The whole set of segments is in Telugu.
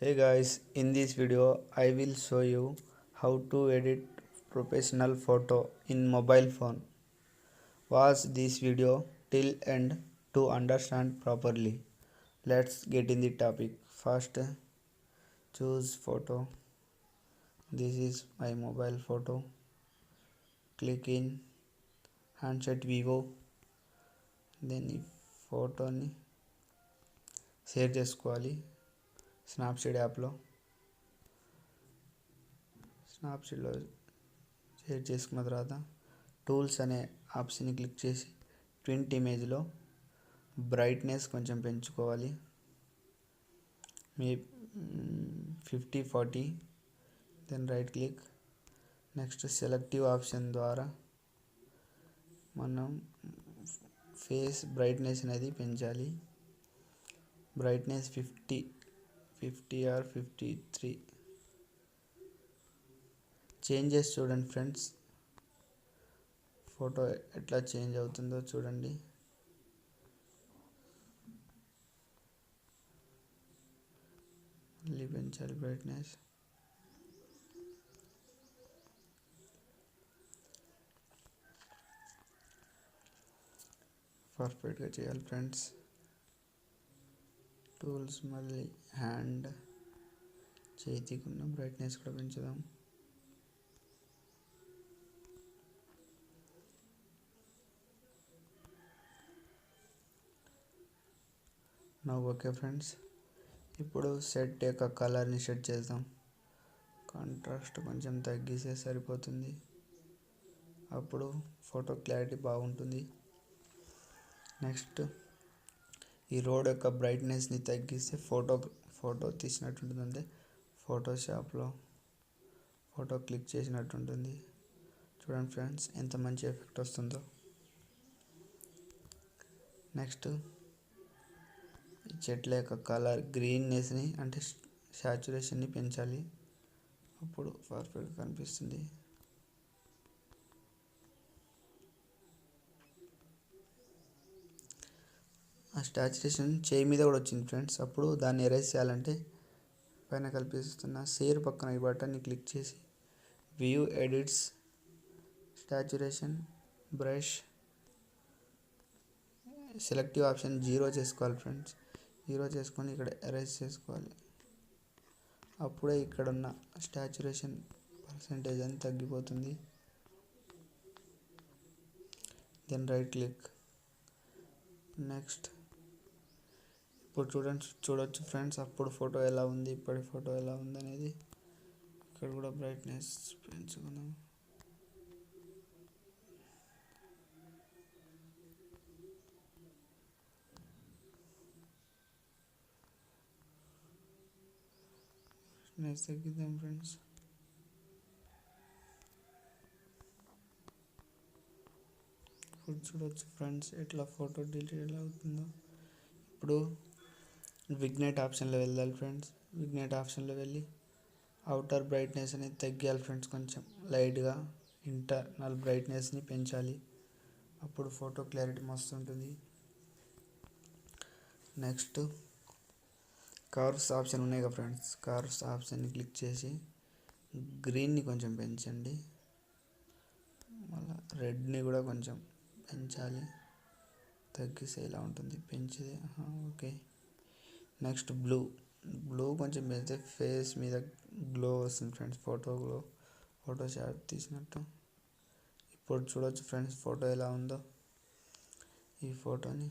Hey guys, in this video I will show you how to edit professional photo in mobile phone. Watch this video till end to understand properly. Let's get in the topic. First choose photo. This is my mobile photo. Click in handset Vivo. Then ఈ ఫోటోని షేర్ చేసుకోవాలి స్నాప్సీడ్ యాప్లో. స్నాప్సీడ్లో షేర్ చేసుకున్న తర్వాత టూల్స్ అనే ఆప్షన్ని క్లిక్ చేసి ప్రింట్ ఇమేజ్లో బ్రైట్నెస్ కొంచెం పెంచుకోవాలి. మీ 50-40. Then right click. Next selective option ద్వారా మనం ఫేస్ బ్రైట్నెస్ అనేది పెంచాలి. Brightness 50 or 53. చేంజెస్ చూడండి ఫ్రెండ్స్, ఫోటో ఎట్లా చేంజ్ అవుతుందో చూడండి. మళ్ళీ పెంచాలి బ్రైట్నెస్. పర్ఫెక్ట్గా చేయాలి ఫ్రెండ్స్. టూల్స్ మళ్ళీ హ్యాండ్ చేతికున్న బ్రైట్నెస్ కూడా పెంచుదాం. ఓకే ఫ్రెండ్స్, ఇప్పుడు సెట్ యొక్క కలర్ని సెట్ చేద్దాం. కాంట్రాస్ట్ కొంచెం తగ్గిస్తే సరిపోతుంది, అప్పుడు ఫోటో క్లారిటీ బాగుంటుంది. నెక్స్ట్ ఈ రోడ్ యొక్క బ్రైట్నెస్ని తగ్గిస్తే ఫోటో తీసినట్టు ఉంటుంది. ఫోటోషాప్లో ఫోటో క్లిక్ చేసినట్టు ఉంటుంది. చూడండి ఫ్రెండ్స్ ఎంత మంచి ఎఫెక్ట్ వస్తుందో. నెక్స్ట్ ఈ చెట్ల యొక్క కలర్ గ్రీన్నెస్ని అంటే సాచురేషన్ని పెంచాలి, అప్పుడు పర్ఫెక్ట్గా కనిపిస్తుంది. ఆ సాచురేషన్ చేయి మీద కూడా వచ్చింది ఫ్రెండ్స్. అప్పుడు దాన్ని ఎరేజ్ చేయాలంటే పైన కల్పిస్తున్న షేర్ పక్కన ఈ బటన్ని క్లిక్ చేసి view edits saturation brush selective option 0 చేసుకోవాలి ఫ్రెండ్స్. 0 చేసుకొని ఇక్కడ ఎరేజ్ చేసుకోవాలి. అప్పుడే ఇక్కడ ఉన్న సాచురేషన్ పర్సెంటేజ్ అని తగ్గిపోతుంది. Then right click. నెక్స్ట్ ఇప్పుడు చూడొచ్చు ఫ్రెండ్స్ అప్పుడు ఫోటో ఎలా ఉంది, ఇప్పటి ఫోటో ఎలా ఉంది అనేది. ఇక్కడ కూడా బ్రైట్నెస్ పెంచుకున్నాం. తగ్గిద్దాం ఫ్రెండ్స్. ఇప్పుడు చూడొచ్చు ఫ్రెండ్స్ ఎట్లా ఫోటో డిలీట్ ఎలా అవుతుందో. ఇప్పుడు విగ్నేట్ ఆప్షన్లో వెళ్ళాలి ఫ్రెండ్స్. విగ్నేట్ ఆప్షన్లో వెళ్ళి అవుటర్ బ్రైట్నెస్ అనేది తగ్గాలి ఫ్రెండ్స్. కొంచెం లైట్గా ఇంటర్నల్ బ్రైట్నెస్ని పెంచాలి, అప్పుడు ఫోటో క్లారిటీ మస్తు ఉంటుంది. నెక్స్ట్ కర్వ్స్ ఆప్షన్ ఉన్నాయి కదా ఫ్రెండ్స్, కర్వ్స్ ఆప్షన్ని క్లిక్ చేసి గ్రీన్ని కొంచెం పెంచండి. మళ్ళీ రెడ్ని కూడా కొంచెం పెంచాలి, తగ్గిస్తే ఇలా ఉంటుంది, పెంచితే ఓకే. నెక్స్ట్ బ్లూ కొంచెం పెంచితే ఫేస్ మీద గ్లో వస్తుంది ఫ్రెండ్స్, ఫోటో షాట్ తీసినట్టు. ఇప్పుడు చూడొచ్చు ఫ్రెండ్స్ ఫోటో ఎలా ఉందో. ఈ ఫోటోని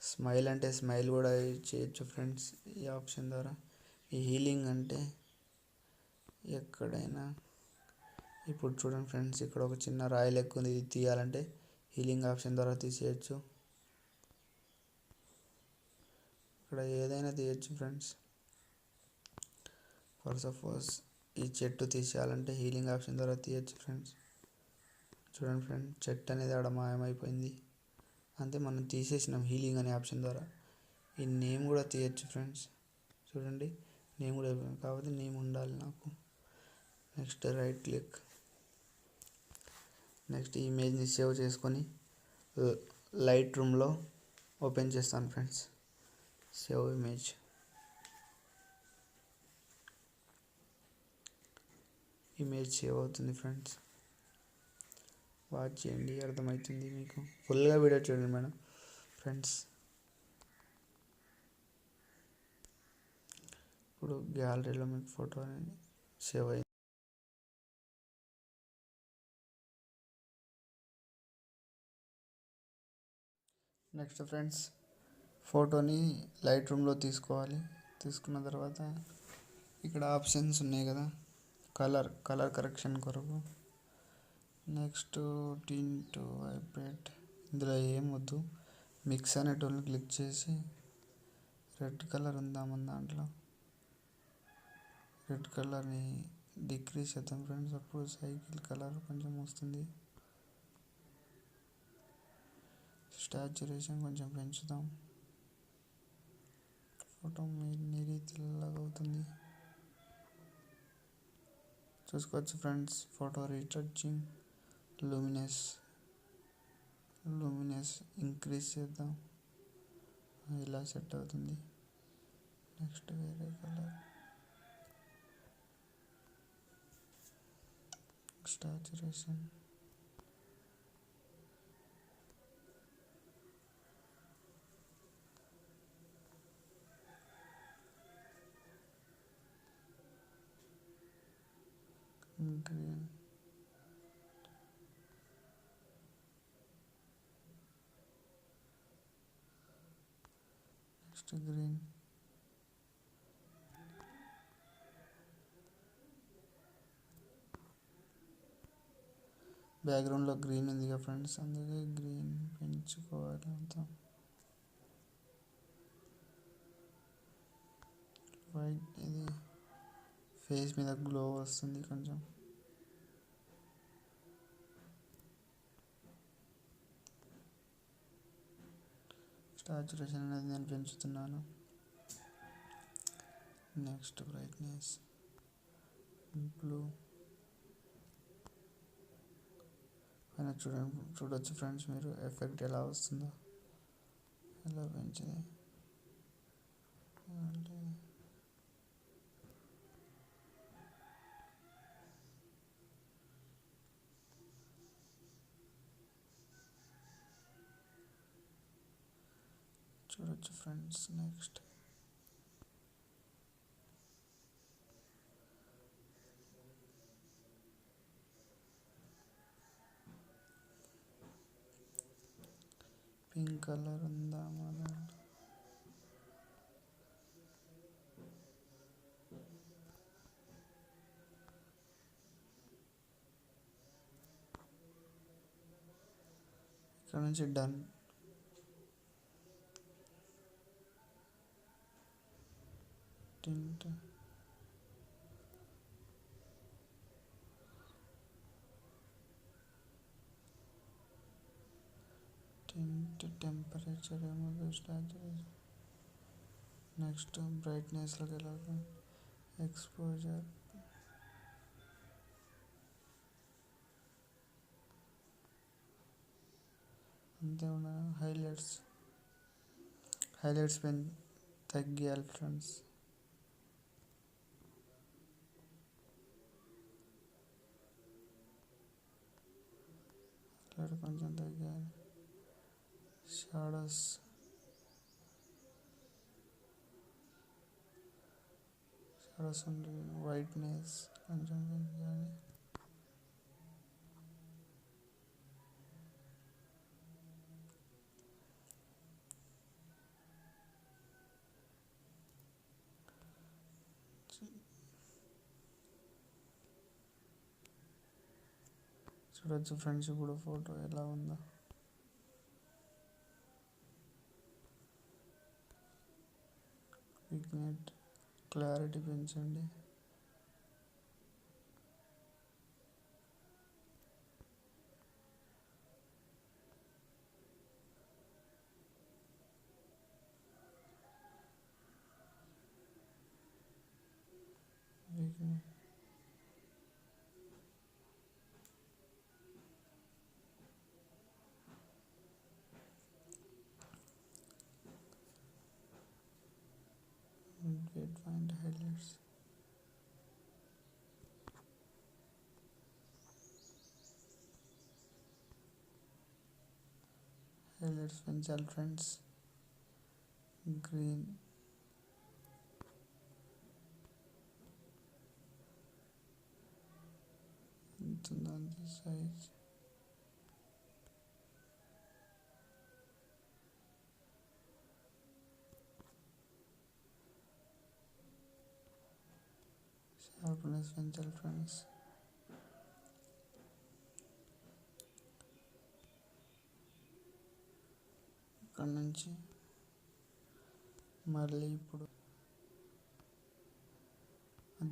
స్మైల్ అంటే స్మైల్ కూడా చేయొచ్చు ఫ్రెండ్స్ ఈ ఆప్షన్ ద్వారా. ఈ హీలింగ్ అంటే ఎక్కడైనా ఇప్పుడు చూడండి ఫ్రెండ్స్ ఇక్కడ ఒక చిన్న రాయి లెక్క ఉంది, ఇది తీయాలంటే హీలింగ్ ఆప్షన్ ద్వారా తీసేయచ్చు. ఇక్కడ ఏదైనా తీయచ్చు ఫ్రెండ్స్. ఫర్ సపోజ్ ఈ చెట్టు తీసేయాలంటే హీలింగ్ ఆప్షన్ ద్వారా తీయచ్చు ఫ్రెండ్స్. చూడండి ఫ్రెండ్స్ చెట్టు అనేది ఆడ మాయమైపోయింది, అంతే మనం తీసేసినాం హీలింగ్ అనే ఆప్షన్ ద్వారా. ఈ నేమ్ కూడా తీయచ్చు ఫ్రెండ్స్. చూడండి నేమ్ కూడా అయిపోయింది, కాబట్టి నేమ్ ఉండాలి నాకు. Next right click. నెక్స్ట్ ఈ ఇమేజ్ని సేవ్ చేసుకొని లైట్ రూమ్లో ఓపెన్ చేస్తాను friends. Save image. Image save అవుతుంది ఫ్రెండ్స్. వాచ్ చేయండి, అర్థమవుతుంది మీకు. ఫుల్గా వీడియో చూడండి మేడం ఫ్రెండ్స్. ఇప్పుడు గ్యాలరీలో మీకు ఫోటో అనేది సేవ్ అయింది. నెక్స్ట్ ఫ్రెండ్స్, ఫోటోని లైట్ రూమ్లో తీసుకోవాలి. తీసుకున్న తర్వాత ఇక్కడ ఆప్షన్స్ ఉన్నాయి కదా, కలర్ కరెక్షన్ కొరకు. నెక్స్ట్ టింట్ వైబ్రేట్, ఇందులో ఏం వద్దు. మిక్స్ అనే టూల్ని క్లిక్ చేసి రెడ్ కలర్ ఉందా మన దాంట్లో, రెడ్ కలర్ని డిక్రీజ్ చేద్దాం ఫ్రెండ్స్. అప్పుడు సైకిల్ కలర్ కొంచెం వస్తుంది. సాచురేషన్ కొంచెం పెంచుదాం. ఫోటో నీలి తెల్లగా అవుతుంది. చూసుకోవచ్చు ఫ్రెండ్స్. ఫోటో రీటచింగ్, లూమినెస్ ఇంక్రీజ్ చేద్దాం. ఇలా సెట్ అవుతుంది. నెక్స్ట్ వేరే colour, saturation green, next green. బ్యాక్గ్రౌండ్లో గ్రీన్ ఉంది కదా ఫ్రెండ్స్, అందుకే గ్రీన్ పెంచుకోవాలి అంతా. వైట్, ఇది ఫేస్ మీద గ్లో వస్తుంది కొంచెం. సాచురేషన్ అనేది నేను పెంచుతున్నాను. నెక్స్ట్ బ్రైట్నెస్, బ్లూ పైన చూడొచ్చు ఫ్రెండ్స్ మీరు ఎఫెక్ట్ ఎలా వస్తుందో. ఎలా పెంచింది చూడొచ్చు ఫ్రెండ్స్. నెక్స్ట్ పింక్ కలర్ ఉందా మన ఇక్కడ నుంచి డన్. టింట్ టెంపరేచర్ ఏమో సాచురేషన్. నెక్స్ట్ బ్రైట్నెస్లోకి వెళ్ళాలి. ఎక్స్పోజర్ అంతే ఉన్నాయి. Highlights తగ్గియాలి friends. హైలైట్ కొంచెం తగ్గియాలి. షాడోస్ ఉంది. వైట్నెస్ కొంచెం పెంచాలి. చూడొచ్చు ఫ్రెండ్స్ ఇప్పుడు ఫోటో ఎలా ఉందో. విగ్నెట్ క్లారిటీ పెంచండి. Find highlights. హైలైట్స్ పెంచాలి ఫ్రెండ్స్. గ్రీన్ ఎంత సైజ్. షార్ప్నెస్ పెంచాలి ఫ్రెండ్స్. ఇక్కడ నుంచి మళ్ళీ ఇప్పుడు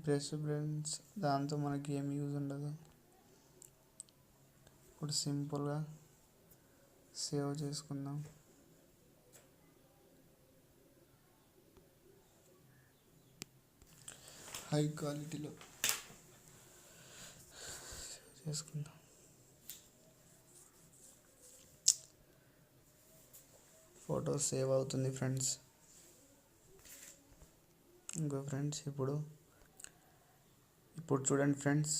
బ్రష్ ఫ్రెండ్స్, దాంతో మనకి ఏం యూజ్ ఉండదు. ఇప్పుడు సింపుల్గా సేవ్ చేసుకుందాం. హై క్వాలిటీలో సేవ్ చేసుకుందాం. ఫోటో సేవ్ అవుతుంది ఫ్రెండ్స్. ఇంకో ఫ్రెండ్స్ ఇప్పుడు చూడండి ఫ్రెండ్స్,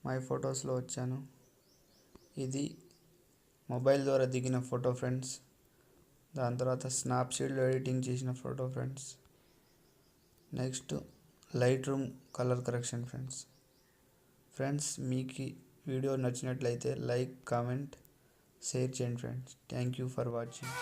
మై ఫొటోస్లో వచ్చాను. ఇది మొబైల్ ద్వారా దిగిన ఫోటో ఫ్రెండ్స్. దాని తర్వాత స్నాప్సీడ్లో ఎడిటింగ్ చేసిన photo friends. Next Lightroom colour correction friends. మీకు వీడియో నచ్చినట్లయితే లైక్, కామెంట్, షేర్ చేయండి friends. Thank you for watching.